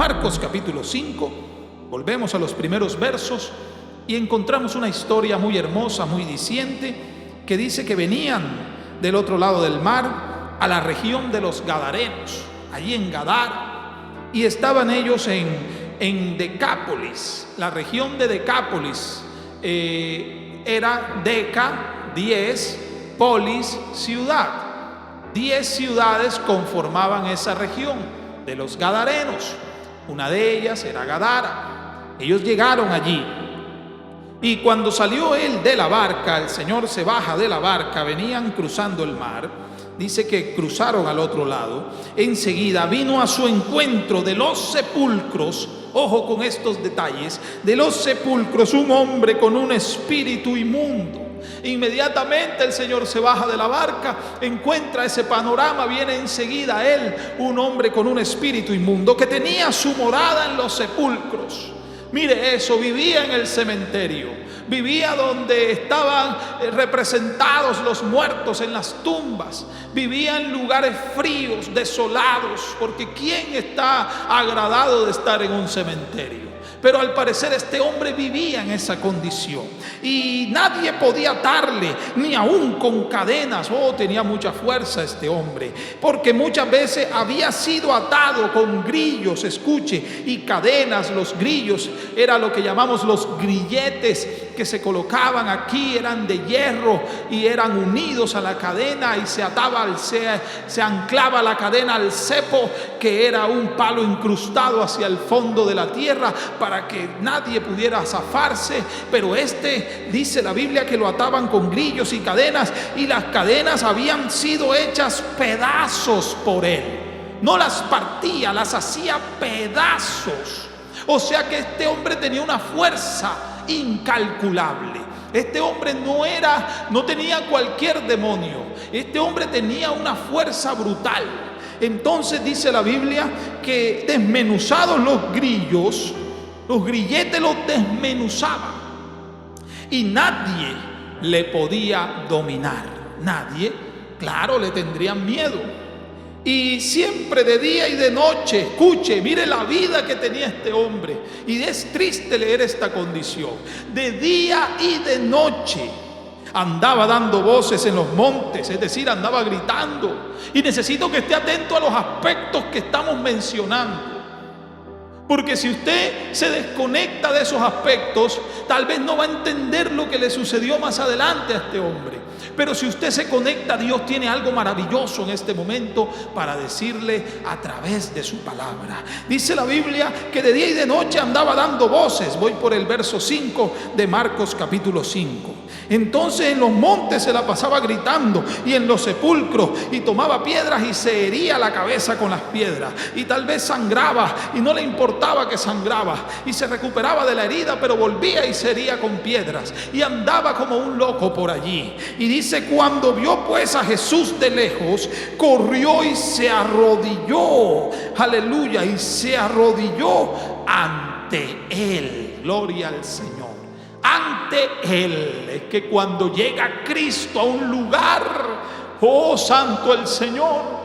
Marcos capítulo 5, volvemos a los primeros versos y encontramos una historia muy hermosa, muy diciente, que dice que venían del otro lado del mar a la región de los Gadarenos, allí en Gadara, y estaban ellos en Decápolis. La región de Decápolis era Deca, 10, polis, ciudad. 10 ciudades conformaban esa región de los Gadarenos. Una de ellas era Gadara. Ellos llegaron allí. Y cuando salió él de la barca, el Señor se baja de la barca, venían cruzando el mar. Dice que cruzaron al otro lado. Enseguida vino a su encuentro de los sepulcros, ojo con estos detalles, de los sepulcros un hombre con un espíritu inmundo. Inmediatamente el Señor se baja de la barca, encuentra ese panorama, viene enseguida a él un hombre con un espíritu inmundo que tenía su morada en los sepulcros. Mire eso, vivía en el cementerio, vivía donde estaban representados los muertos en las tumbas, vivía en lugares fríos, desolados, porque ¿quién está agradado de estar en un cementerio? Pero al parecer este hombre vivía en esa condición y nadie podía atarle, ni aún con cadenas. Tenía mucha fuerza este hombre, porque muchas veces había sido atado con grillos, escuche, y cadenas. Los grillos era lo que llamamos los grilletes que se colocaban aquí, eran de hierro y eran unidos a la cadena y se ataba, se anclaba la cadena al cepo, que era un palo incrustado hacia el fondo de la tierra para que nadie pudiera zafarse. Pero dice la Biblia que lo ataban con grillos y cadenas, y las cadenas habían sido hechas pedazos por él. No las partía, las hacía pedazos. O sea que este hombre tenía una fuerza incalculable. Este hombre no tenía cualquier demonio. Este hombre tenía una fuerza brutal. Entonces dice la Biblia que desmenuzados los grillos, los grilletes los desmenuzaban y nadie le podía dominar. Nadie, claro, le tendrían miedo. Y siempre de día y de noche, escuche, mire la vida que tenía este hombre. Y es triste leer esta condición. De día y de noche andaba dando voces en los montes, es decir, andaba gritando. Y necesito que esté atento a los aspectos que estamos mencionando, porque si usted se desconecta de esos aspectos, tal vez no va a entender lo que le sucedió más adelante a este hombre. Pero si usted se conecta, Dios tiene algo maravilloso en este momento para decirle a través de su palabra. Dice la Biblia que de día y de noche andaba dando voces. Voy por el verso 5 de Marcos capítulo 5. Entonces en los montes se la pasaba gritando, y en los sepulcros, y tomaba piedras y se hería la cabeza con las piedras, y tal vez sangraba y no le importaba que sangraba, y se recuperaba de la herida, pero volvía y se hería con piedras, y andaba como un loco por allí. Y dice, cuando vio pues a Jesús de lejos, corrió y se arrodilló, aleluya, y se arrodilló ante él. Gloria al Señor. Ante él. Es que cuando llega Cristo a un lugar, oh santo el Señor,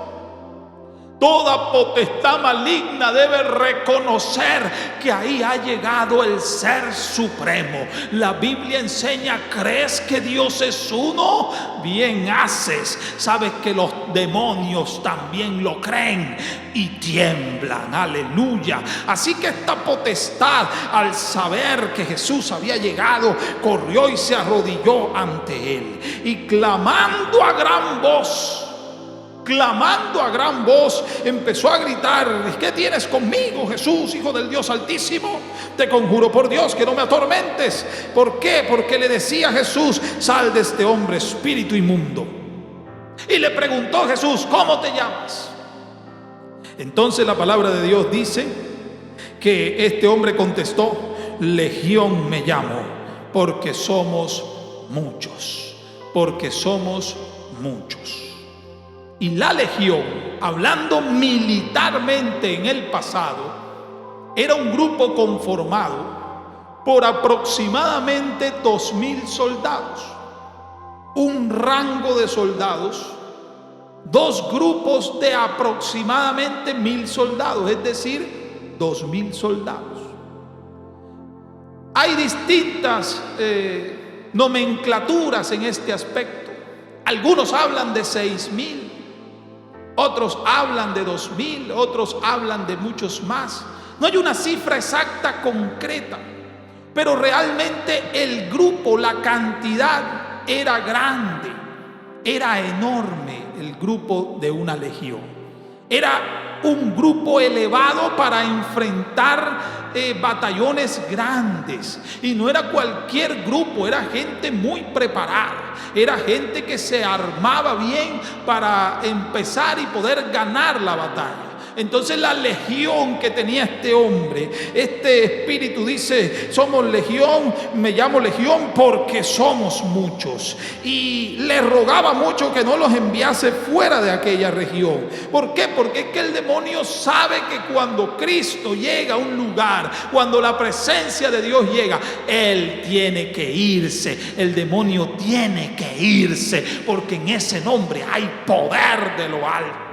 toda potestad maligna debe reconocer que ahí ha llegado el Ser Supremo. La Biblia enseña, ¿crees que Dios es uno? Bien haces. Sabes que los demonios también lo creen y tiemblan. Aleluya. Así que esta potestad, al saber que Jesús había llegado, corrió y se arrodilló ante él, y clamando a gran voz, empezó a gritar: ¿qué tienes conmigo, Jesús, Hijo del Dios Altísimo? Te conjuro por Dios que no me atormentes. ¿Por qué? Porque le decía Jesús: sal de este hombre, espíritu inmundo. Y le preguntó Jesús: ¿cómo te llamas? Entonces la palabra de Dios dice que este hombre contestó: Legión me llamo, porque somos muchos. Porque somos muchos. Y la legión, hablando militarmente en el pasado, era un grupo conformado por aproximadamente 2,000 soldados, un rango de soldados, dos grupos de aproximadamente 1,000 soldados, es decir, 2.000 soldados. Hay distintas nomenclaturas en este aspecto. Algunos hablan de 6.000, otros hablan de 2.000, otros hablan de muchos más. No hay una cifra exacta, concreta, pero realmente el grupo, la cantidad era grande, era enorme el grupo de una legión. Era un grupo elevado para enfrentar batallones grandes. Y no era cualquier grupo, era gente muy preparada. Era gente que se armaba bien para empezar y poder ganar la batalla. Entonces la legión que tenía este hombre, este espíritu dice: somos legión, me llamo legión porque somos muchos. Y le rogaba mucho que no los enviase fuera de aquella región. ¿Por qué? Porque es que el demonio sabe que cuando Cristo llega a un lugar, cuando la presencia de Dios llega, Él tiene que irse. El demonio tiene que irse, porque en ese nombre hay poder de lo alto.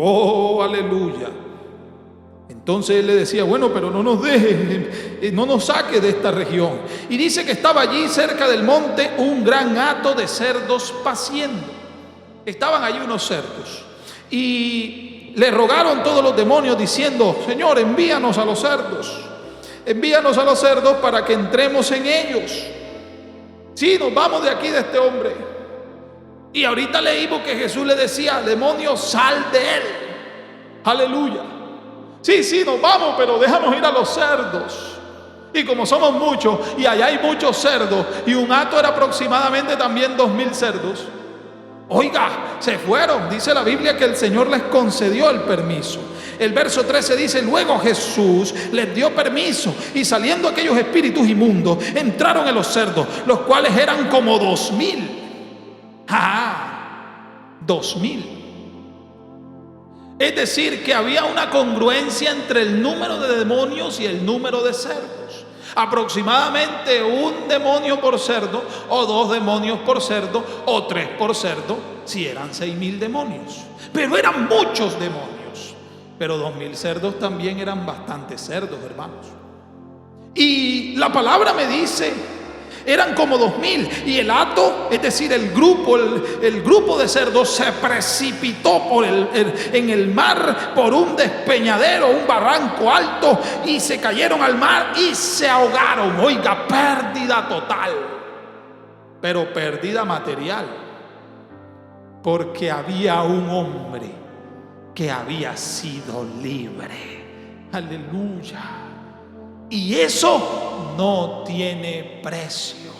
Oh, aleluya. Entonces él le decía: bueno, pero no nos deje, no nos saque de esta región. Y dice que estaba allí cerca del monte un gran hato de cerdos paciendo. Estaban allí unos cerdos y le rogaron todos los demonios diciendo: Señor, envíanos a los cerdos, envíanos a los cerdos para que entremos en ellos. Sí, nos vamos de aquí, de este hombre. Y ahorita leímos que Jesús le decía al demonio: sal de él. Aleluya. Sí, nos vamos, pero déjanos ir a los cerdos. Y como somos muchos y allá hay muchos cerdos, y un hato era aproximadamente también 2.000 cerdos, oiga, se fueron. Dice la Biblia que el Señor les concedió el permiso. El verso 13 dice: luego Jesús les dio permiso, y saliendo aquellos espíritus inmundos entraron en los cerdos, los cuales eran como 2.000. 2.000. Es decir, que había una congruencia entre el número de demonios y el número de cerdos. Aproximadamente un demonio por cerdo, o 2 demonios por cerdo, o 3 por cerdo, si eran 6.000 demonios. Pero eran muchos demonios. Pero 2.000 cerdos también eran bastantes cerdos, hermanos. Y la palabra me dice: eran como 2.000, y el hato, es decir, el grupo de cerdos, se precipitó en el mar por un despeñadero, un barranco alto, y se cayeron al mar y se ahogaron. Oiga, pérdida total, pero pérdida material, porque había un hombre que había sido libre. Aleluya. Y eso no tiene precio.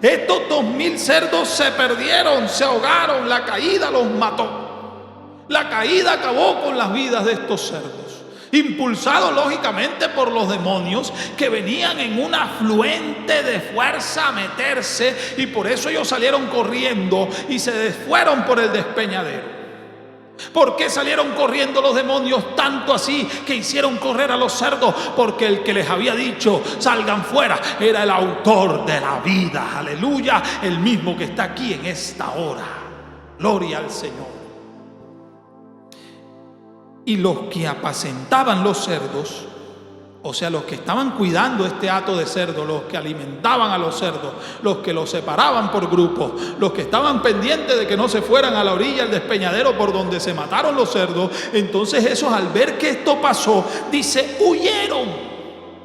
Estos 2.000 cerdos se perdieron, se ahogaron, la caída los mató. La caída acabó con las vidas de estos cerdos, impulsados lógicamente por los demonios que venían en un afluente de fuerza a meterse, y por eso ellos salieron corriendo y se fueron por el despeñadero. ¿Por qué salieron corriendo los demonios tanto así que hicieron correr a los cerdos? Porque el que les había dicho: salgan fuera, era el autor de la vida. Aleluya, el mismo que está aquí en esta hora. Gloria al Señor. Y los que apacentaban los cerdos, o sea, los que estaban cuidando este hato de cerdo, los que alimentaban a los cerdos, los que los separaban por grupos, los que estaban pendientes de que no se fueran a la orilla del despeñadero por donde se mataron los cerdos, entonces esos, al ver que esto pasó, dice: huyeron,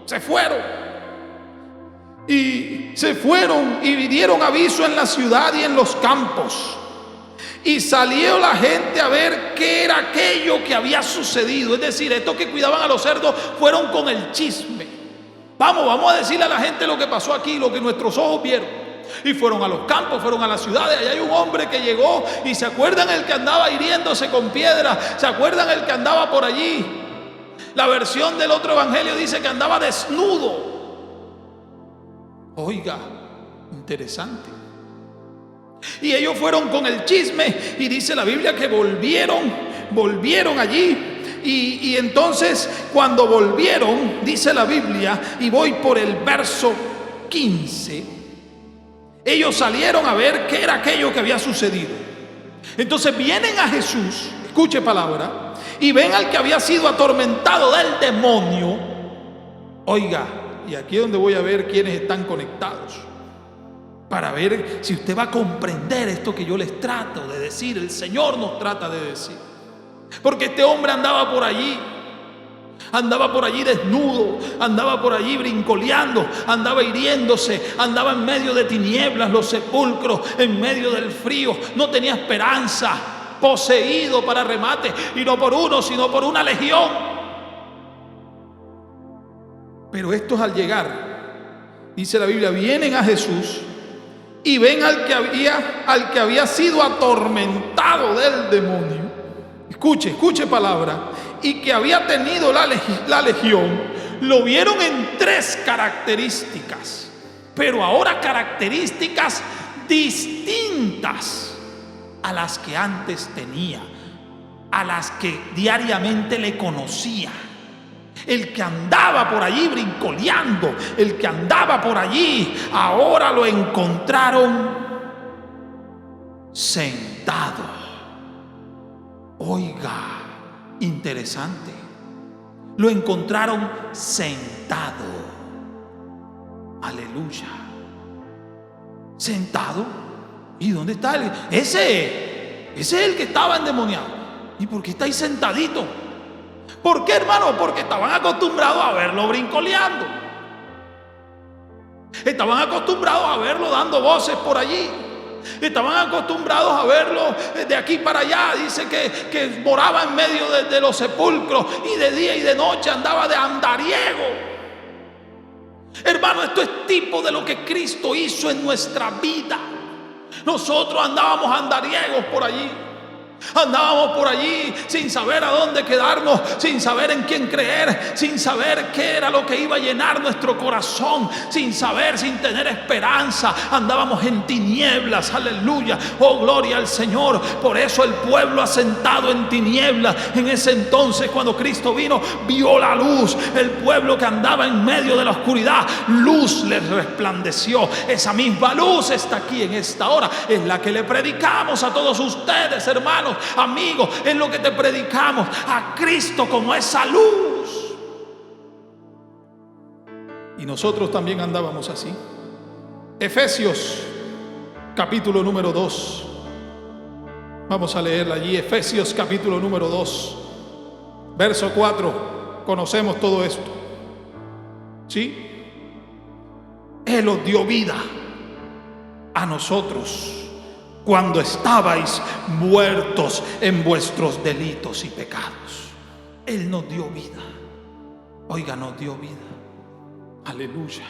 se fueron. Y se fueron y dieron aviso en la ciudad y en los campos. Y salió la gente a ver qué era aquello que había sucedido. Es decir, estos que cuidaban a los cerdos fueron con el chisme. Vamos a decirle a la gente lo que pasó aquí, lo que nuestros ojos vieron. Y fueron a los campos, fueron a las ciudades. Allá hay un hombre que llegó, y ¿se acuerdan el que andaba hiriéndose con piedras? ¿Se acuerdan el que andaba por allí? La versión del otro evangelio dice que andaba desnudo. Oiga, interesante. Y ellos fueron con el chisme, y dice la Biblia que volvieron allí. Y entonces cuando volvieron, dice la Biblia, y voy por el verso 15, ellos salieron a ver qué era aquello que había sucedido. Entonces vienen a Jesús, escuche palabra, y ven al que había sido atormentado del demonio. Oiga, y aquí es donde voy a ver quiénes están conectados, para ver si usted va a comprender esto que yo les trato de decir, el Señor nos trata de decir. Porque este hombre andaba por allí desnudo, andaba por allí brincoleando, andaba hiriéndose, andaba en medio de tinieblas, los sepulcros, en medio del frío, no tenía esperanza, poseído para remate, y no por uno, sino por una legión. Pero estos, al llegar, dice la Biblia, vienen a Jesús y ven al que había sido atormentado del demonio. Escuche palabra. Y que había tenido la legión. Lo vieron en 3 características, pero ahora características distintas a las que antes tenía, a las que diariamente le conocía. El que andaba por allí brincoleando, el que andaba por allí, ahora lo encontraron sentado. Oiga, interesante. Lo encontraron sentado. Aleluya. Sentado. ¿Y dónde está él? Ese es el que estaba endemoniado. ¿Y por qué está ahí sentadito? ¿Por qué, hermano? Porque estaban acostumbrados a verlo brincoleando. Estaban acostumbrados a verlo dando voces por allí. Estaban acostumbrados a verlo de aquí para allá. Dice que moraba en medio de los sepulcros, y de día y de noche andaba de andariego. Hermano, esto es tipo de lo que Cristo hizo en nuestra vida. Nosotros andábamos andariegos por allí. Andábamos por allí sin saber a dónde quedarnos, sin saber en quién creer, sin saber qué era lo que iba a llenar nuestro corazón, sin tener esperanza. Andábamos en tinieblas, aleluya, oh gloria al Señor. Por eso el pueblo asentado en tinieblas, en ese entonces cuando Cristo vino, vio la luz. El pueblo que andaba en medio de la oscuridad, luz les resplandeció. Esa misma luz está aquí en esta hora, es la que le predicamos a todos ustedes, hermanos, amigos, es lo que te predicamos, a Cristo como esa luz. Y nosotros también andábamos así. Efesios capítulo número 2. Vamos a leerla allí. Efesios capítulo número 2, verso 4. Conocemos todo esto, ¿sí? Él os dio vida a nosotros cuando estabais muertos en vuestros delitos y pecados. Él nos dio vida. Oiga, nos dio vida. Aleluya.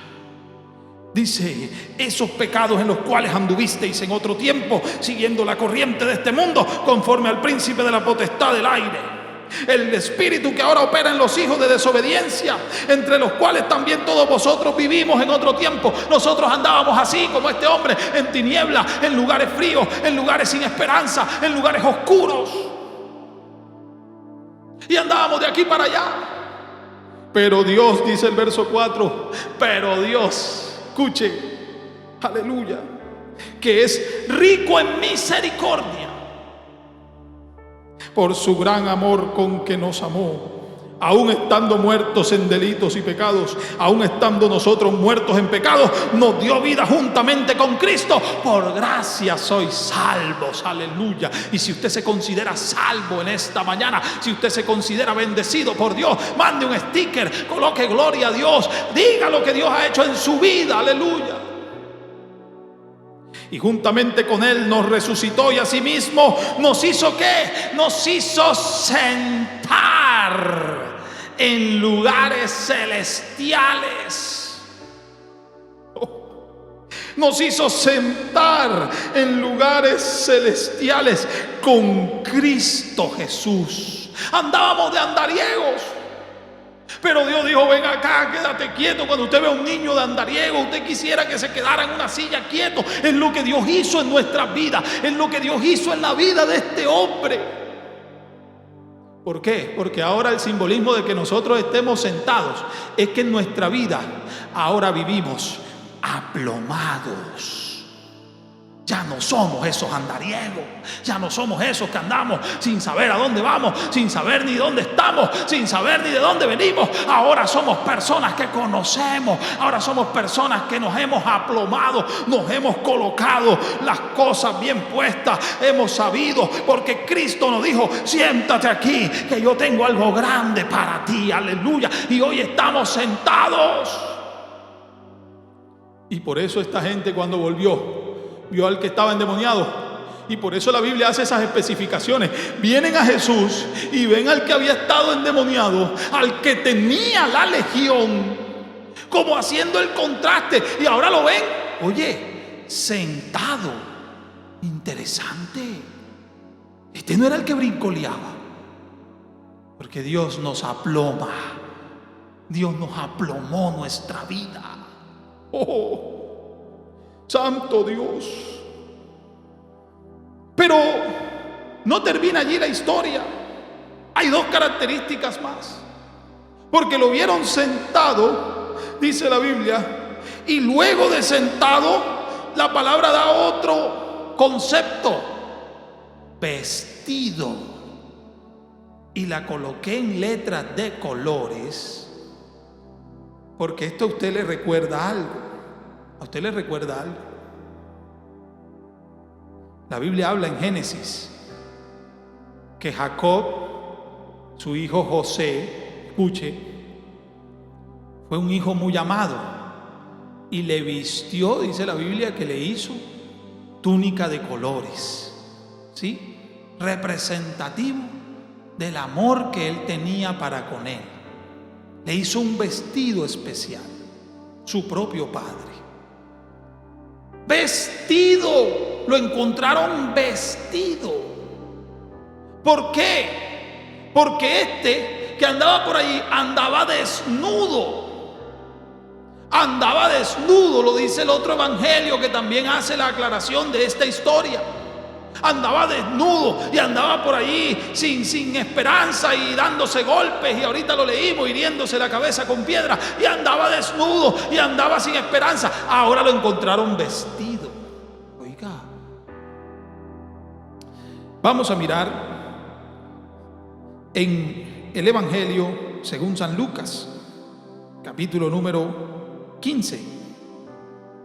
Dice, esos pecados en los cuales anduvisteis en otro tiempo, siguiendo la corriente de este mundo, conforme al príncipe de la potestad del aire, el espíritu que ahora opera en los hijos de desobediencia, entre los cuales también todos vosotros vivimos en otro tiempo. Nosotros andábamos así como este hombre, en tinieblas, en lugares fríos, en lugares sin esperanza, en lugares oscuros, y andábamos de aquí para allá. Pero Dios, dice el verso 4, pero Dios, escuche, aleluya, que es rico en misericordia, por su gran amor con que nos amó, aun estando muertos en delitos y pecados, aun estando nosotros muertos en pecados, nos dio vida juntamente con Cristo. Por gracia sois salvos, aleluya. Y si usted se considera salvo en esta mañana, si usted se considera bendecido por Dios, mande un sticker, coloque gloria a Dios, diga lo que Dios ha hecho en su vida, aleluya. Y juntamente con Él nos resucitó, y asimismo nos hizo ¿qué? Nos hizo sentar en lugares celestiales. Nos hizo sentar en lugares celestiales con Cristo Jesús. Andábamos de andariegos, pero Dios dijo, ven acá, quédate quieto. Cuando usted ve a un niño de andariego, usted quisiera que se quedara en una silla quieto. Es lo que Dios hizo en nuestras vidas, es lo que Dios hizo en la vida de este hombre. ¿Por qué? Porque ahora el simbolismo de que nosotros estemos sentados es que en nuestra vida ahora vivimos aplomados, Ya no somos esos andariegos, ya no somos esos que andamos sin saber a dónde vamos, sin saber ni dónde estamos, sin saber ni de dónde venimos. Ahora somos personas que conocemos, ahora somos personas que nos hemos aplomado, nos hemos colocado las cosas bien puestas, hemos sabido, porque Cristo nos dijo: siéntate aquí, que yo tengo algo grande para ti, aleluya. Y hoy estamos sentados. Y por eso esta gente, cuando volvió, vio al que estaba endemoniado, y por eso la Biblia hace esas especificaciones. Vienen a Jesús y ven al que había estado endemoniado, al que tenía la legión, como haciendo el contraste, y ahora lo ven, oye, sentado. Interesante. Este no era el que brincoleaba, porque Dios nos aploma, Dios nos aplomó nuestra vida. Oh, santo Dios. Pero no termina allí la historia. Hay dos características más. Porque lo vieron sentado, dice la Biblia, y luego de sentado, la palabra da otro concepto: vestido. Y la coloqué en letras de colores, porque esto a usted le recuerda algo. ¿A usted le recuerda algo? La Biblia habla en Génesis que Jacob, su hijo José, escuche, fue un hijo muy amado y le vistió, dice la Biblia, que le hizo túnica de colores, ¿sí? Representativo del amor que él tenía para con él. Le hizo un vestido especial, su propio padre. Vestido, lo encontraron vestido. ¿Por qué? Porque este que andaba por ahí andaba desnudo. Andaba desnudo, lo dice el otro evangelio que también hace la aclaración de esta historia. Andaba desnudo y andaba por ahí sin esperanza y dándose golpes, y ahorita lo leímos, hiriéndose la cabeza con piedra, y andaba desnudo y andaba sin esperanza. Ahora lo encontraron vestido. Oiga, vamos a mirar en el evangelio según San Lucas, capítulo número 15,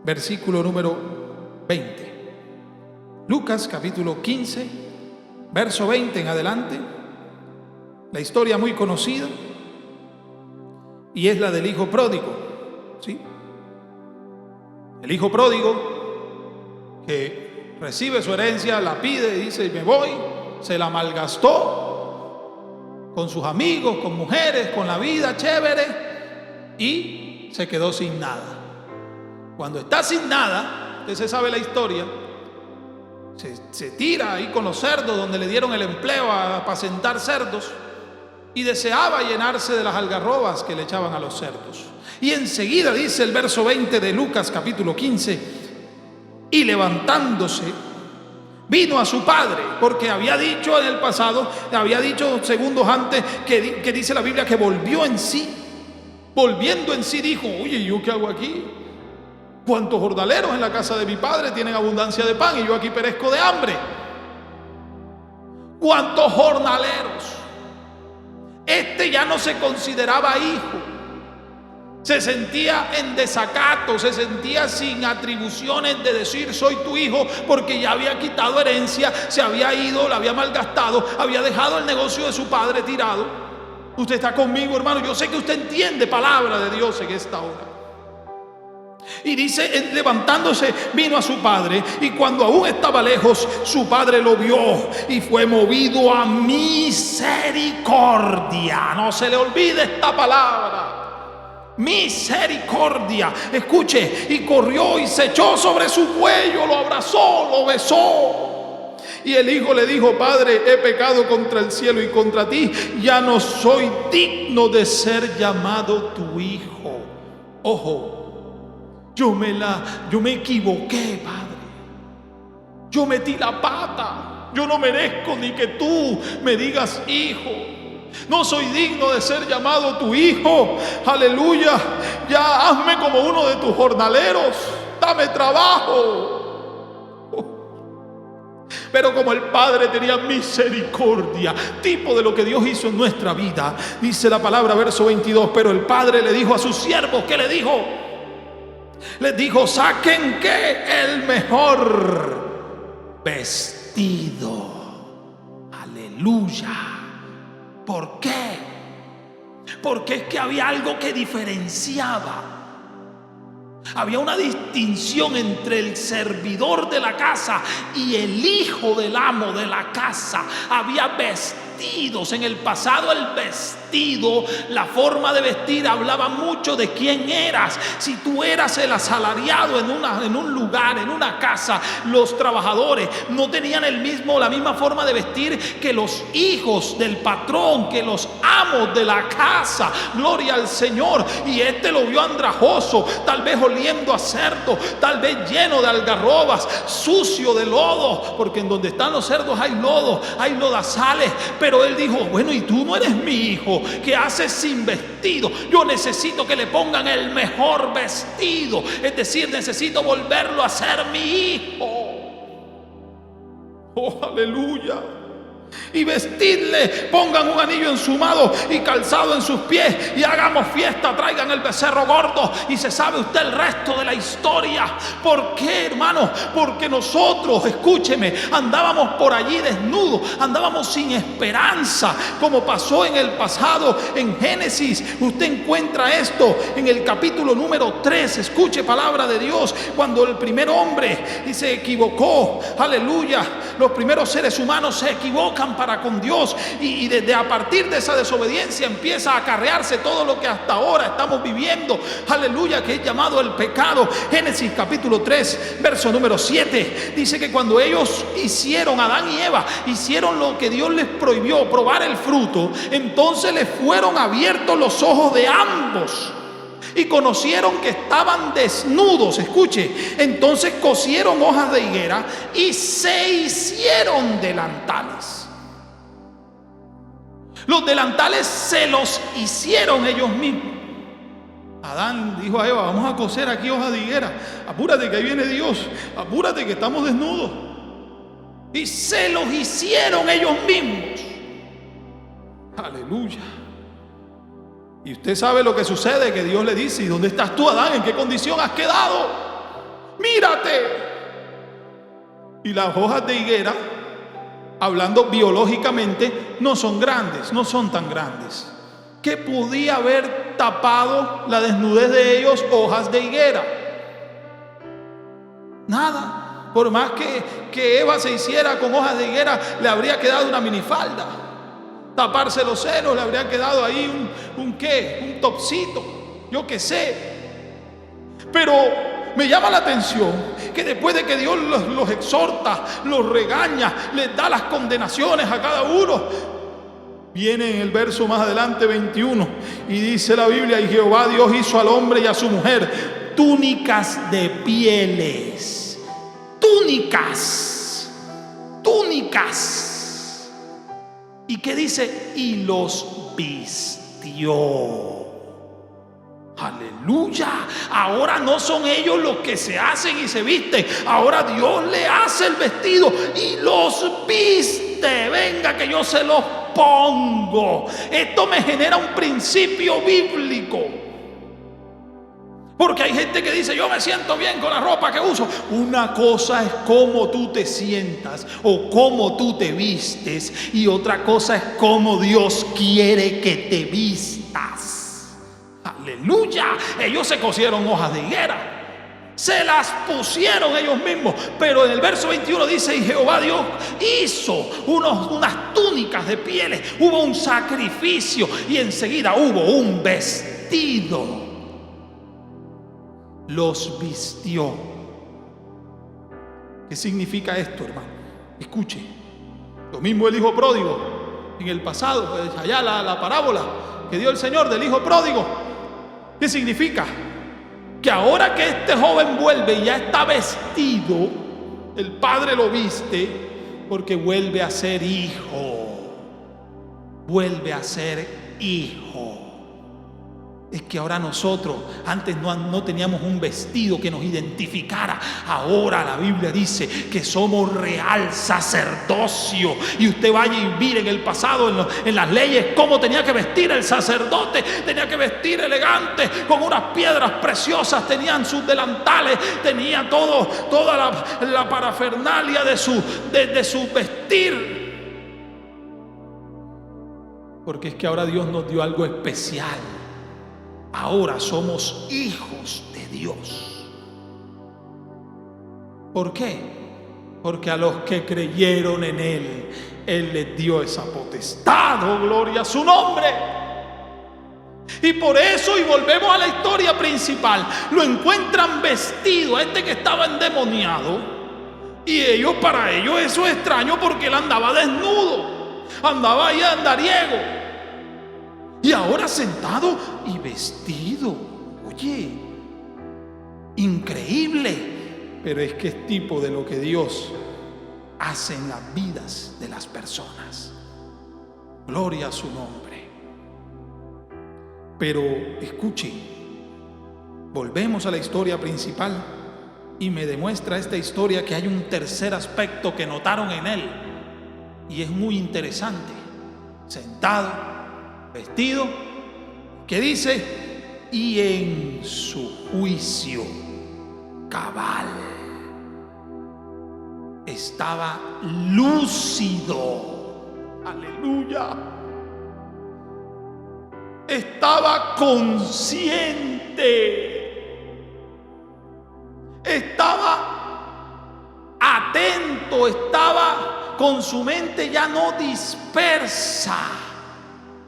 versículo número 20. Lucas capítulo 15, verso 20 en adelante. La historia muy conocida, y es la del hijo pródigo, ¿sí? El hijo pródigo que recibe su herencia, la pide, dice: me voy. Se la malgastó con sus amigos, con mujeres, con la vida chévere, y se quedó sin nada. Cuando está sin nada, usted se sabe la historia, se tira ahí con los cerdos, donde le dieron el empleo a apacentar cerdos, y deseaba llenarse de las algarrobas que le echaban a los cerdos. Y enseguida dice el verso 20 de Lucas capítulo 15: y levantándose vino a su padre, porque había dicho en el pasado, había dicho segundos antes, que dice la Biblia que volvió en sí. Volviendo en sí dijo: oye, ¿yo qué hago aquí? ¿Cuántos jornaleros en la casa de mi padre tienen abundancia de pan y yo aquí perezco de hambre? ¿Cuántos jornaleros? Este ya no se consideraba hijo, se sentía en desacato, se sentía sin atribuciones de decir soy tu hijo, porque ya había quitado herencia, se había ido, la había malgastado, había dejado el negocio de su padre tirado. Usted está conmigo, hermano. Yo sé que usted entiende palabra de Dios en esta hora. Y dice, levantándose vino a su padre, y cuando aún estaba lejos, su padre lo vio y fue movido a misericordia. No se le olvide esta palabra: misericordia. Escuche: y corrió y se echó sobre su cuello, lo abrazó, lo besó. Y el hijo le dijo: padre, he pecado contra el cielo y contra ti, ya no soy digno de ser llamado tu hijo. Ojo, yo me equivoqué, padre. Yo metí la pata. Yo no merezco ni que tú me digas hijo. No soy digno de ser llamado tu hijo. Aleluya. Ya hazme como uno de tus jornaleros. Dame trabajo. Pero como el Padre tenía misericordia, tipo de lo que Dios hizo en nuestra vida, dice la palabra, verso 22, pero el Padre le dijo a sus siervos, ¿qué le dijo? Les dijo, saquen ¿qué? El mejor vestido. Aleluya. ¿Por qué? Porque es que había algo que diferenciaba. Había una distinción entre el servidor de la casa y el hijo del amo de la casa. Había vestidos. En el pasado el vestido, la forma de vestir hablaba mucho de quién eras. Si tú eras el asalariado en un lugar, en una casa, los trabajadores no tenían la misma forma de vestir que los hijos del patrón, que los amos de la casa. Gloria al Señor. Y este lo vio andrajoso, tal vez oliendo a cerdo, tal vez lleno de algarrobas, sucio de lodo, porque en donde están los cerdos hay lodo, hay lodazales. Pero él dijo, bueno, y tú no eres mi hijo, ¿qué haces sin vestido? Yo necesito que le pongan el mejor vestido, es decir, necesito volverlo a ser mi hijo. Oh, aleluya. Y vestidle, pongan un anillo en su mano y calzado en sus pies, y hagamos fiesta, traigan el becerro gordo. Y se sabe usted el resto de la historia. ¿Por qué, hermano? Porque nosotros, escúcheme, andábamos por allí desnudos, andábamos sin esperanza, como pasó en el pasado. En Génesis usted encuentra esto en el capítulo número 3. Escuche palabra de Dios. Cuando el primer hombre se equivocó, aleluya, los primeros seres humanos se equivocan para con Dios, y desde a partir de esa desobediencia empieza a acarrearse todo lo que hasta ahora estamos viviendo, aleluya, que es llamado el pecado. Génesis capítulo 3 verso número 7 dice que cuando ellos hicieron, Adán y Eva hicieron lo que Dios les prohibió, probar el fruto, entonces les fueron abiertos los ojos de ambos y conocieron que estaban desnudos. Escuche, entonces cosieron hojas de higuera y se hicieron delantales. Los delantales se los hicieron ellos mismos. Adán dijo a Eva, vamos a coser aquí hojas de higuera, apúrate que ahí viene Dios, apúrate que estamos desnudos. Y se los hicieron ellos mismos. Aleluya. Y usted sabe lo que sucede, que Dios le dice, ¿y dónde estás tú, Adán? ¿En qué condición has quedado? Mírate. Y las hojas de higuera, hablando biológicamente, no son grandes, no son tan grandes. ¿Qué podía haber tapado la desnudez de ellos? Hojas de higuera. Nada. Por más que Eva se hiciera con hojas de higuera, le habría quedado una minifalda. Taparse los senos, le habría quedado ahí un topsito, yo qué sé. Pero me llama la atención que después de que Dios los exhorta, los regaña, les da las condenaciones a cada uno, viene en el verso más adelante 21 y dice la Biblia, y Jehová Dios hizo al hombre y a su mujer túnicas de pieles. Túnicas. ¿Y qué dice? Y los vistió. Aleluya. Ahora no son ellos los que se hacen y se visten. Ahora Dios le hace el vestido y los viste. Venga que yo se los pongo. Esto me genera un principio bíblico. Porque hay gente que dice, yo me siento bien con la ropa que uso. Una cosa es cómo tú te sientas o cómo tú te vistes, y otra cosa es cómo Dios quiere que te vistas. Aleluya. Ellos se cosieron hojas de higuera, se las pusieron ellos mismos. Pero en el verso 21 dice, y Jehová Dios hizo unas túnicas de pieles. Hubo un sacrificio y enseguida hubo un vestido. Los vistió. ¿Qué significa esto, hermano? Escuche. Lo mismo el hijo pródigo en el pasado, allá la parábola que dio el Señor del hijo pródigo. ¿Qué significa? Que ahora que este joven vuelve y ya está vestido, el padre lo viste porque vuelve a ser hijo. Vuelve a ser hijo. Es que ahora nosotros, antes no teníamos un vestido que nos identificara. Ahora la Biblia dice que somos real sacerdocio. Y usted vaya y mire en el pasado, en las leyes, cómo tenía que vestir el sacerdote. Tenía que vestir elegante, con unas piedras preciosas, tenían sus delantales, tenía toda la parafernalia de su vestir. Porque es que ahora Dios nos dio algo especial. Ahora somos hijos de Dios. ¿Por qué? Porque a los que creyeron en Él, Él les dio esa potestad. ¡Oh, gloria a su nombre! Y por eso, y volvemos a la historia principal, lo encuentran vestido, a este que estaba endemoniado. Y para ellos eso es extraño, porque él andaba desnudo, andaba ahí andariego. Y ahora sentado y vestido. Oye, increíble. Pero es que es tipo de lo que Dios hace en las vidas de las personas. Gloria a su nombre. Pero escuche, volvemos a la historia principal y me demuestra esta historia que hay un tercer aspecto que notaron en él. Y es muy interesante. Sentado, vestido, que dice, y en su juicio cabal. Estaba lúcido. Aleluya. Estaba consciente. Estaba atento. Estaba con su mente ya no dispersa.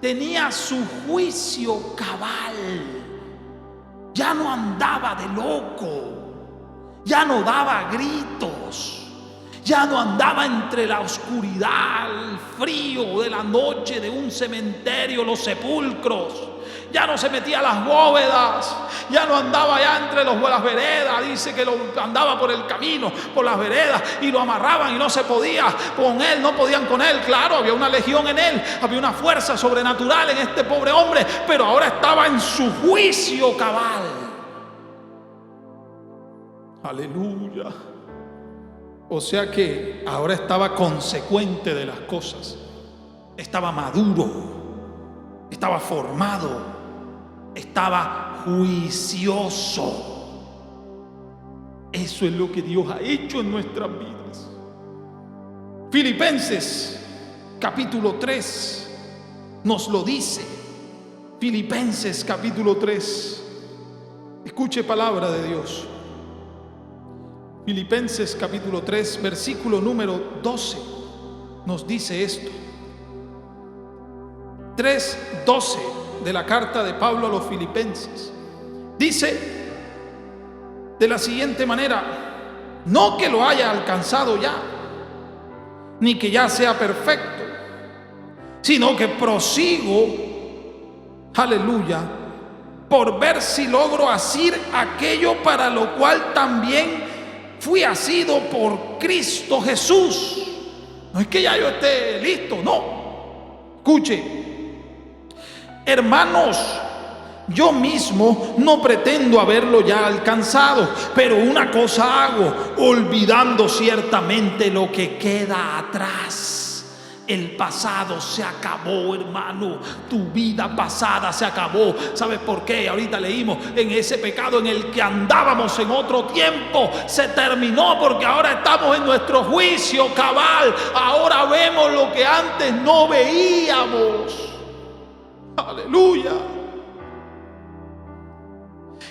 Tenía su juicio cabal. Ya no andaba de loco. Ya no daba gritos. Ya no andaba entre la oscuridad, el frío de la noche de un cementerio, los sepulcros. Ya no se metía a las bóvedas. Ya no andaba ya entre las veredas. Dice que andaba por el camino, por las veredas, y lo amarraban y no se podía con él, no podían con él. Claro, había una legión en él, había una fuerza sobrenatural en este pobre hombre, pero ahora estaba en su juicio cabal. Aleluya. O sea que ahora estaba consecuente de las cosas. Estaba maduro, estaba formado, estaba juicioso. Eso es lo que Dios ha hecho en nuestras vidas. Filipenses capítulo 3 nos lo dice. Filipenses capítulo 3. Escuche palabra de Dios. Filipenses capítulo 3, versículo número 12, nos dice esto. 3:12 de la carta de Pablo a los Filipenses. Dice de la siguiente manera: no que lo haya alcanzado ya, ni que ya sea perfecto, sino que prosigo, aleluya, por ver si logro hacer aquello para lo cual también fui asido por Cristo Jesús. No es que ya yo esté listo, no. Escuche, hermanos, yo mismo no pretendo haberlo ya alcanzado, pero una cosa hago, olvidando ciertamente lo que queda atrás. El pasado se acabó, hermano. Tu vida pasada se acabó. ¿Sabes por qué? Ahorita leímos, en ese pecado en el que andábamos en otro tiempo, se terminó, porque ahora estamos en nuestro juicio cabal. Ahora vemos lo que antes no veíamos. Aleluya.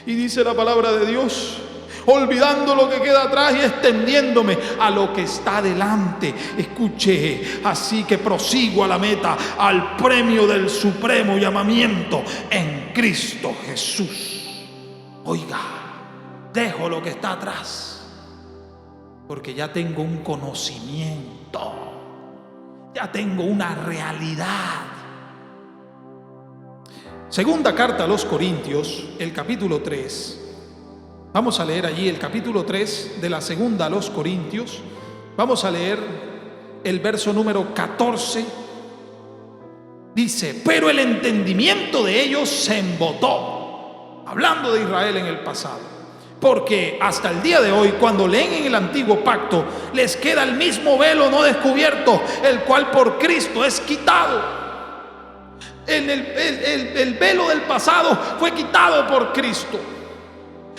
Y dice la palabra de Dios: olvidando lo que queda atrás y extendiéndome a lo que está delante. Escuché, así que prosigo a la meta, al premio del supremo llamamiento en Cristo Jesús. Oiga, dejo lo que está atrás, porque ya tengo un conocimiento, ya tengo una realidad. Segunda carta a los Corintios, el capítulo 3. Vamos a leer allí el capítulo 3 de la segunda a los Corintios. Vamos a leer el verso número 14. Dice: pero el entendimiento de ellos se embotó, hablando de Israel en el pasado. Porque hasta el día de hoy, cuando leen en el antiguo pacto, les queda el mismo velo no descubierto, el cual por Cristo es quitado. El velo del pasado fue quitado por Cristo.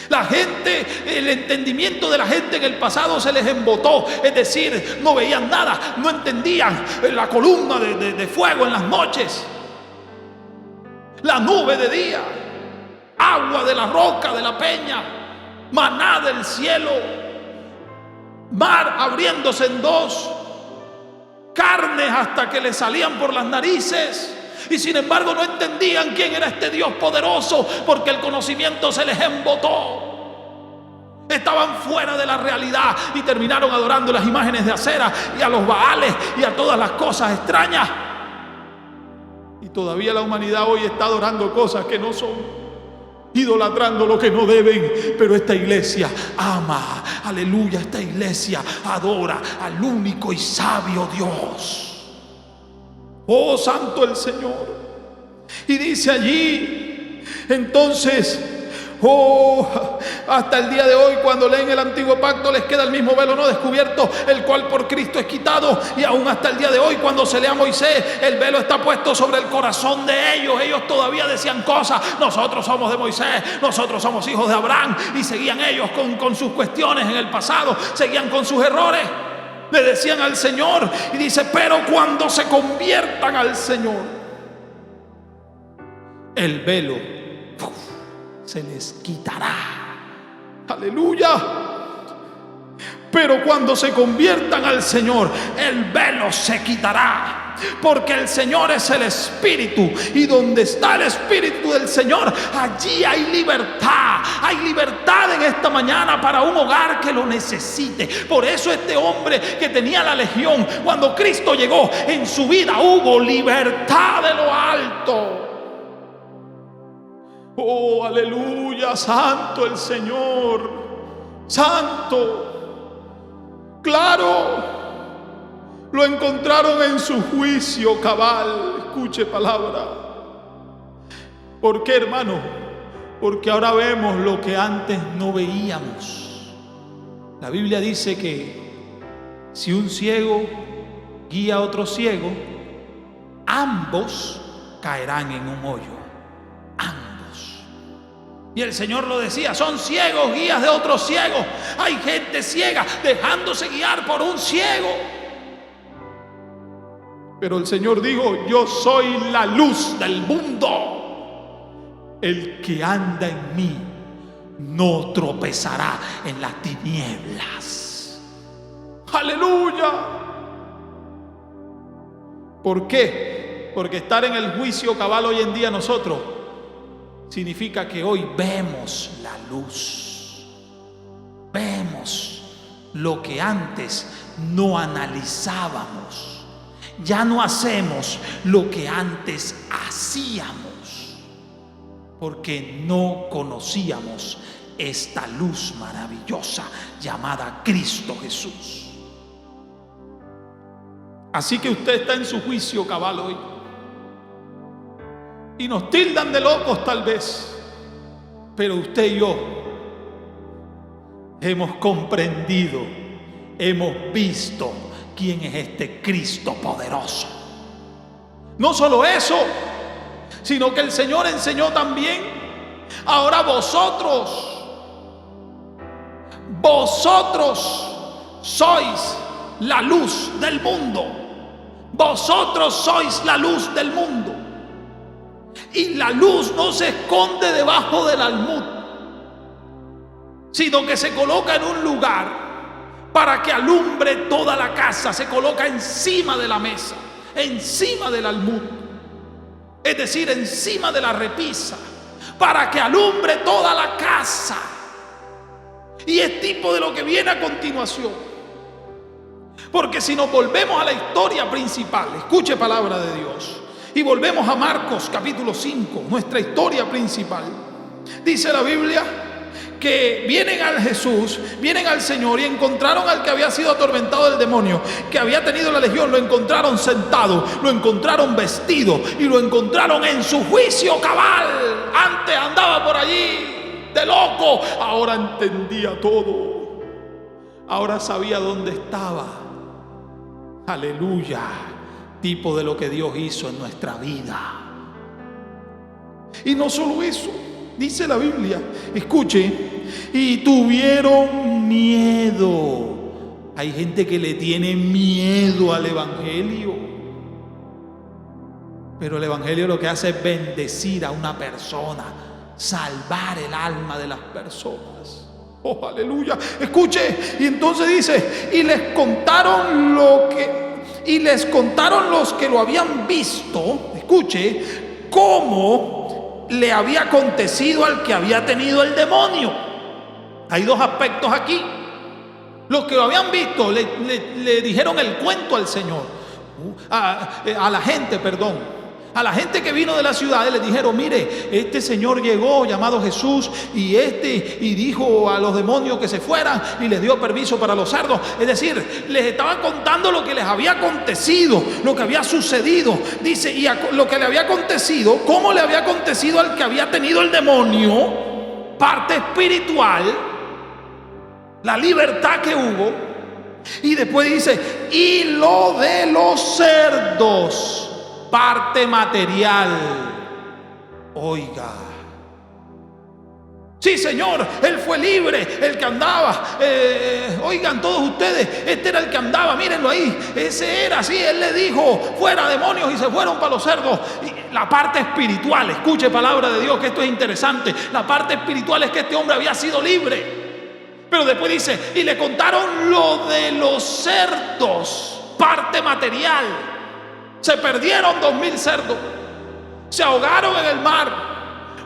La gente, el entendimiento de la gente en el pasado se les embotó, es decir, no veían nada, no entendían la columna de fuego en las noches, la nube de día, agua de la roca, de la peña, maná del cielo, mar abriéndose en dos, carnes hasta que le salían por las narices. Y sin embargo no entendían quién era este Dios poderoso, porque el conocimiento se les embotó. Estaban fuera de la realidad y terminaron adorando las imágenes de acera y a los baales y a todas las cosas extrañas. Y todavía la humanidad hoy está adorando cosas que no son, idolatrando lo que no deben. Pero esta iglesia ama, aleluya, esta iglesia adora al único y sabio Dios. Oh, santo el Señor. Y dice allí, entonces, hasta el día de hoy, cuando leen el antiguo pacto, les queda el mismo velo no descubierto, el cual por Cristo es quitado. Y aún hasta el día de hoy, cuando se lee a Moisés, el velo está puesto sobre el corazón de ellos. Ellos todavía decían cosas: nosotros somos de Moisés, nosotros somos hijos de Abraham. Y seguían ellos con sus cuestiones en el pasado, seguían con sus errores. Le decían al Señor, y dice: pero cuando se conviertan al Señor, el velo se les quitará. Aleluya. Pero cuando se conviertan al Señor, el velo se quitará. Porque el Señor es el Espíritu, y donde está el Espíritu del Señor, allí hay libertad. Hay libertad en esta mañana para un hogar que lo necesite. Por eso este hombre que tenía la legión, cuando Cristo llegó en su vida, hubo libertad de lo alto. Oh, aleluya, santo el Señor, santo. Claro, lo encontraron en su juicio cabal. Escuche palabra. ¿Por qué, hermano? Porque ahora vemos lo que antes no veíamos. La Biblia dice que si un ciego guía a otro ciego, ambos caerán en un hoyo. Ambos. Y el Señor lo decía: son ciegos guías de otros ciegos. Hay gente ciega dejándose guiar por un ciego. Pero el Señor dijo: yo soy la luz del mundo. El que anda en mí no tropezará en las tinieblas. Aleluya. ¿Por qué? Porque estar en el juicio cabal hoy en día nosotros significa que hoy vemos la luz. Vemos lo que antes no analizábamos. Ya no hacemos lo que antes hacíamos, porque no conocíamos esta luz maravillosa llamada Cristo Jesús. Así que usted está en su juicio cabal hoy, y nos tildan de locos tal vez, pero usted y yo hemos comprendido, hemos visto quién es este Cristo poderoso. No solo eso, sino que el Señor enseñó también: ahora vosotros sois la luz del mundo. Vosotros sois la luz del mundo. Y la luz no se esconde debajo del almud, sino que se coloca en un lugar para que alumbre toda la casa. Se coloca encima de la mesa, encima del almud, es decir, encima de la repisa, para que alumbre toda la casa. Y es tipo de lo que viene a continuación. Porque si nos volvemos a la historia principal, escuche palabra de Dios, y volvemos a Marcos capítulo 5, nuestra historia principal, dice la Biblia que vienen a Jesús, vienen al Señor y encontraron al que había sido atormentado del demonio, que había tenido la legión, lo encontraron sentado, lo encontraron vestido y lo encontraron en su juicio cabal. Antes andaba por allí de loco, ahora entendía todo, ahora sabía dónde estaba. Aleluya, tipo de lo que Dios hizo en nuestra vida. Y no solo eso, dice la Biblia, escuche, y tuvieron miedo. Hay gente que le tiene miedo al evangelio, pero el evangelio lo que hace es bendecir a una persona, salvar el alma de las personas. Oh, aleluya. Escuche, y entonces dice, y les contaron los que lo habían visto, escuche, cómo le había acontecido al que había tenido el demonio. Hay dos aspectos aquí. Los que lo habían visto le dijeron el cuento al Señor, a la gente, a la gente que vino de la ciudad. Les dijeron: mire, este señor llegó llamado Jesús y dijo a los demonios que se fueran y les dio permiso para los cerdos. Es decir, les estaban contando lo que les había acontecido, lo que había sucedido. Dice, y lo que le había acontecido, cómo le había acontecido al que había tenido el demonio, parte espiritual, la libertad que hubo. Y después dice, y lo de los cerdos, parte material. Oiga, sí, Señor, él fue libre, el que andaba. Oigan todos ustedes, este era el que andaba, mírenlo ahí, ese era, sí, él le dijo, fuera demonios, y se fueron para los cerdos. Y la parte espiritual, escuche palabra de Dios, que esto es interesante. La parte espiritual es que este hombre había sido libre. Pero después dice, y le contaron lo de los cerdos, parte material. Se perdieron 2000 cerdos, se ahogaron en el mar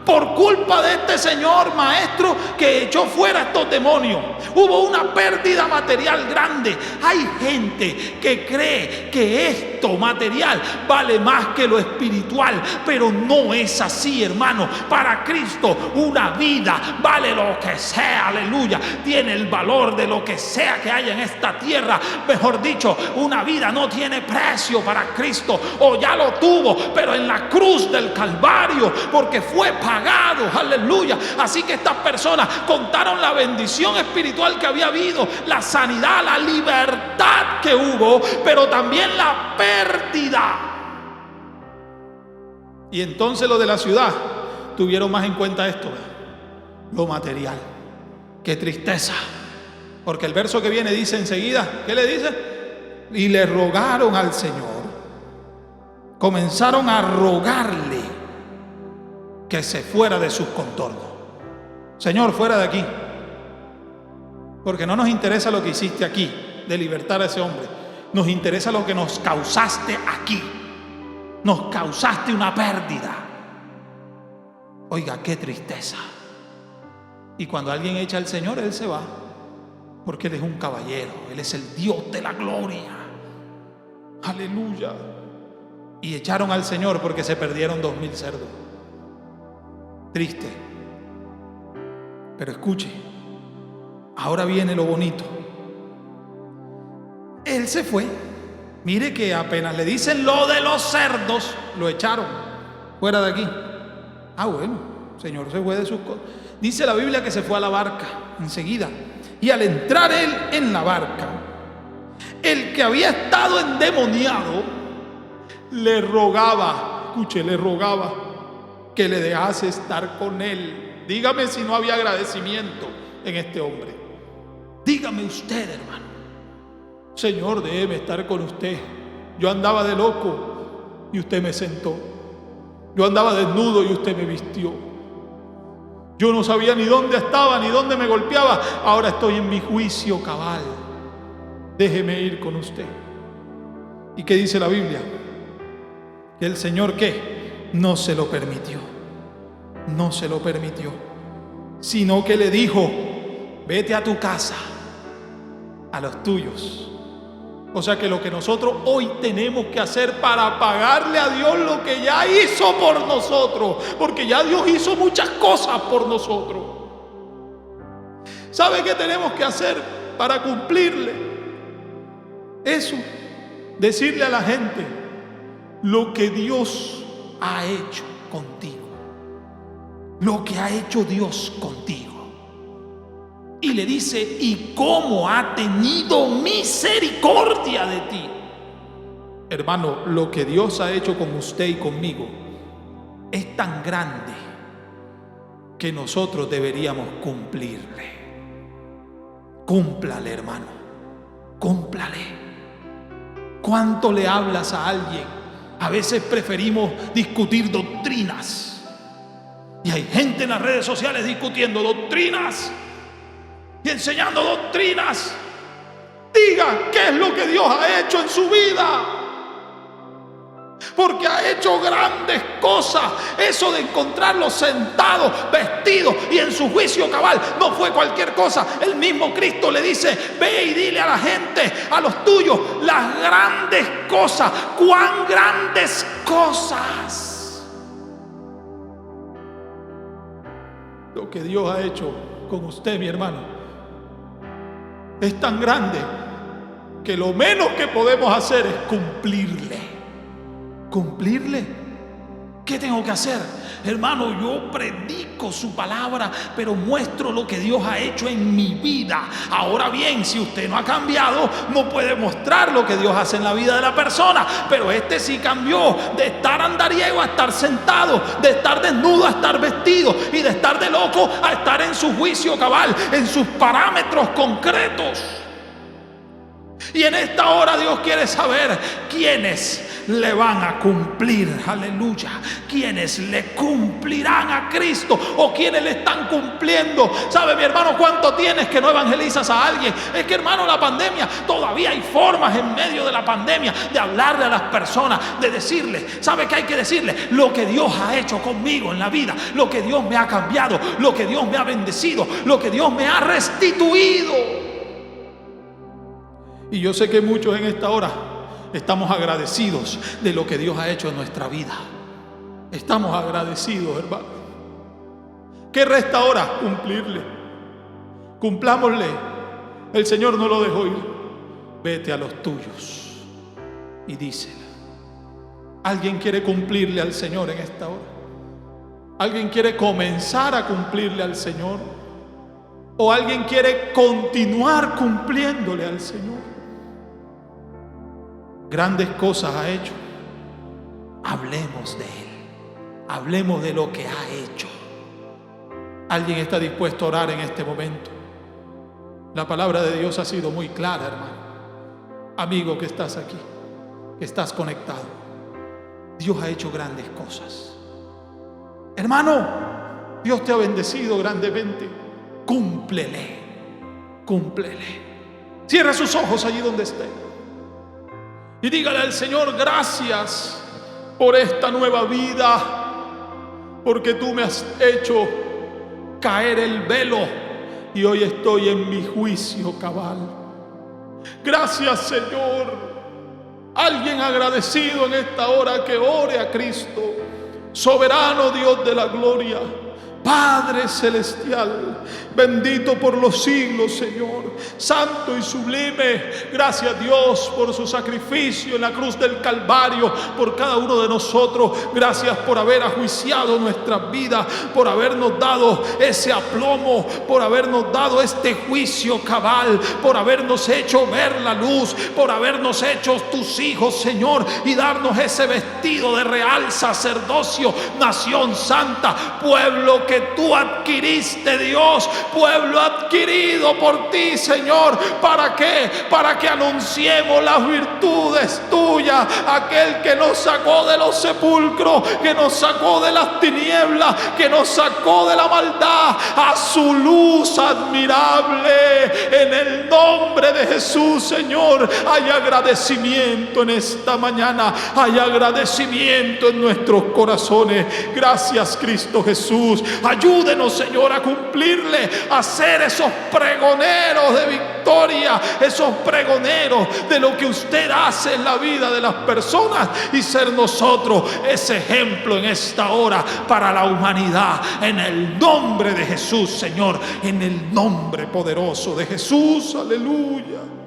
por culpa de este señor maestro que echó fuera estos demonios. Hubo una pérdida material grande. Hay gente que cree que esto material vale más que lo espiritual, pero no es así, hermano. Para Cristo una vida vale lo que sea, aleluya. Tiene el valor de lo que sea que haya en esta tierra. Mejor dicho, una vida no tiene precio para Cristo, o ya lo tuvo, pero en la cruz del Calvario, porque fue pagado, aleluya. Así que estas personas contaron la bendición espiritual que había habido, la sanidad, la libertad que hubo, pero también la pérdida. Y entonces los de la ciudad tuvieron más en cuenta esto, lo material. Qué tristeza, porque el verso que viene dice enseguida, ¿qué le dice? Y le rogaron al Señor, comenzaron a rogarle que se fuera de sus contornos. Señor, fuera de aquí, porque no nos interesa lo que hiciste aquí de libertar a ese hombre. Nos interesa lo que nos causaste aquí. Nos causaste una pérdida. Oiga, qué tristeza. Y cuando alguien echa al Señor, Él se va, porque Él es un caballero, Él es el Dios de la gloria. Aleluya. Y echaron al Señor porque se perdieron 2000 cerdos. Triste. Pero escuche, ahora viene lo bonito. Él se fue. Mire que apenas le dicen lo de los cerdos, lo echaron fuera de aquí. Bueno, el Señor se fue de sus cosas. Dice la Biblia que se fue a la barca enseguida. Y al entrar él en la barca, el que había estado endemoniado le rogaba, escuche, le rogaba que le dejase estar con él. Dígame si no había agradecimiento en este hombre. Dígame usted, hermano. Señor, déjeme estar con usted. Yo andaba de loco y usted me sentó. Yo andaba desnudo y usted me vistió. Yo no sabía ni dónde estaba, ni dónde me golpeaba. Ahora estoy en mi juicio cabal. Déjeme ir con usted. ¿Y qué dice la Biblia? Que el Señor, ¿qué? No se lo permitió. No se lo permitió. Sino que le dijo: vete a tu casa, a los tuyos. O sea que lo que nosotros hoy tenemos que hacer para pagarle a Dios lo que ya hizo por nosotros, porque ya Dios hizo muchas cosas por nosotros. ¿Sabe qué tenemos que hacer para cumplirle? Eso, decirle a la gente lo que Dios ha hecho contigo, lo que ha hecho Dios contigo. Y le dice, y cómo ha tenido misericordia de ti. Hermano, lo que Dios ha hecho con usted y conmigo es tan grande que nosotros deberíamos cumplirle. Cúmplale, hermano, cúmplale. ¿Cuánto le hablas a alguien? A veces preferimos discutir doctrinas. Y hay gente en las redes sociales discutiendo doctrinas y enseñando doctrinas. Diga qué es lo que Dios ha hecho en su vida, porque ha hecho grandes cosas. Eso de encontrarlo sentado, vestido y en su juicio cabal no fue cualquier cosa. El mismo Cristo le dice, ve y dile a la gente, a los tuyos, las grandes cosas. ¡Cuán grandes cosas! Lo que Dios ha hecho con usted, mi hermano, es tan grande que lo menos que podemos hacer es cumplirle. ¿Cumplirle? ¿Qué tengo que hacer? Hermano, yo predico su palabra, pero muestro lo que Dios ha hecho en mi vida. Ahora bien, si usted no ha cambiado, no puede mostrar lo que Dios hace en la vida de la persona. Pero este sí cambió, de estar andariego a estar sentado, de estar desnudo a estar vestido, y de estar de loco a estar en su juicio cabal, en sus parámetros concretos. Y en esta hora Dios quiere saber quiénes le van a cumplir, aleluya, quienes le cumplirán a Cristo, o quienes le están cumpliendo. ¿Sabe, mi hermano, cuánto tienes que no evangelizas a alguien? Es que, hermano, la pandemia, todavía hay formas en medio de la pandemia de hablarle a las personas, de decirle, ¿sabe qué hay que decirle? Lo que Dios ha hecho conmigo en la vida, lo que Dios me ha cambiado, lo que Dios me ha bendecido, lo que Dios me ha restituido. Y yo sé que muchos en esta hora estamos agradecidos de lo que Dios ha hecho en nuestra vida. Estamos agradecidos, hermano. ¿Qué resta ahora? Cumplirle. Cumplámosle. El Señor no lo dejó ir. Vete a los tuyos y dísela. ¿Alguien quiere cumplirle al Señor en esta hora? ¿Alguien quiere comenzar a cumplirle al Señor? ¿O alguien quiere continuar cumpliéndole al Señor? Grandes cosas ha hecho. Hablemos de Él. Hablemos de lo que ha hecho. ¿Alguien está dispuesto a orar en este momento? La palabra de Dios ha sido muy clara, hermano. Amigo que estás aquí, que estás conectado, Dios ha hecho grandes cosas. Hermano, Dios te ha bendecido grandemente. Cúmplele. Cúmplele. Cierra sus ojos allí donde esté y dígale al Señor, gracias por esta nueva vida, porque tú me has hecho caer el velo y hoy estoy en mi juicio cabal. Gracias, Señor. Alguien agradecido en esta hora que ore a Cristo, soberano Dios de la gloria, Padre celestial, bendito por los siglos, Señor, santo y sublime. Gracias, Dios, por su sacrificio en la cruz del Calvario por cada uno de nosotros. Gracias por haber ajuiciado nuestras vidas, por habernos dado ese aplomo, por habernos dado este juicio cabal, por habernos hecho ver la luz, por habernos hecho tus hijos, Señor, y darnos ese vestido de real sacerdocio, nación santa, pueblo que tú adquiriste, Dios, pueblo adquirido por ti, Señor. ¿Para qué? Para que anunciemos las virtudes tuyas, aquel que nos sacó de los sepulcros, que nos sacó de las tinieblas, que nos sacó de la maldad a su luz admirable. En el nombre de Jesús, Señor, hay agradecimiento en esta mañana, hay agradecimiento en nuestros corazones. Gracias, Cristo Jesús. Ayúdenos, Señor, a cumplirle, a ser esos pregoneros de victoria historia, esos pregoneros de lo que usted hace en la vida de las personas y ser nosotros ese ejemplo en esta hora para la humanidad. En el nombre de Jesús, Señor, en el nombre poderoso de Jesús. Aleluya.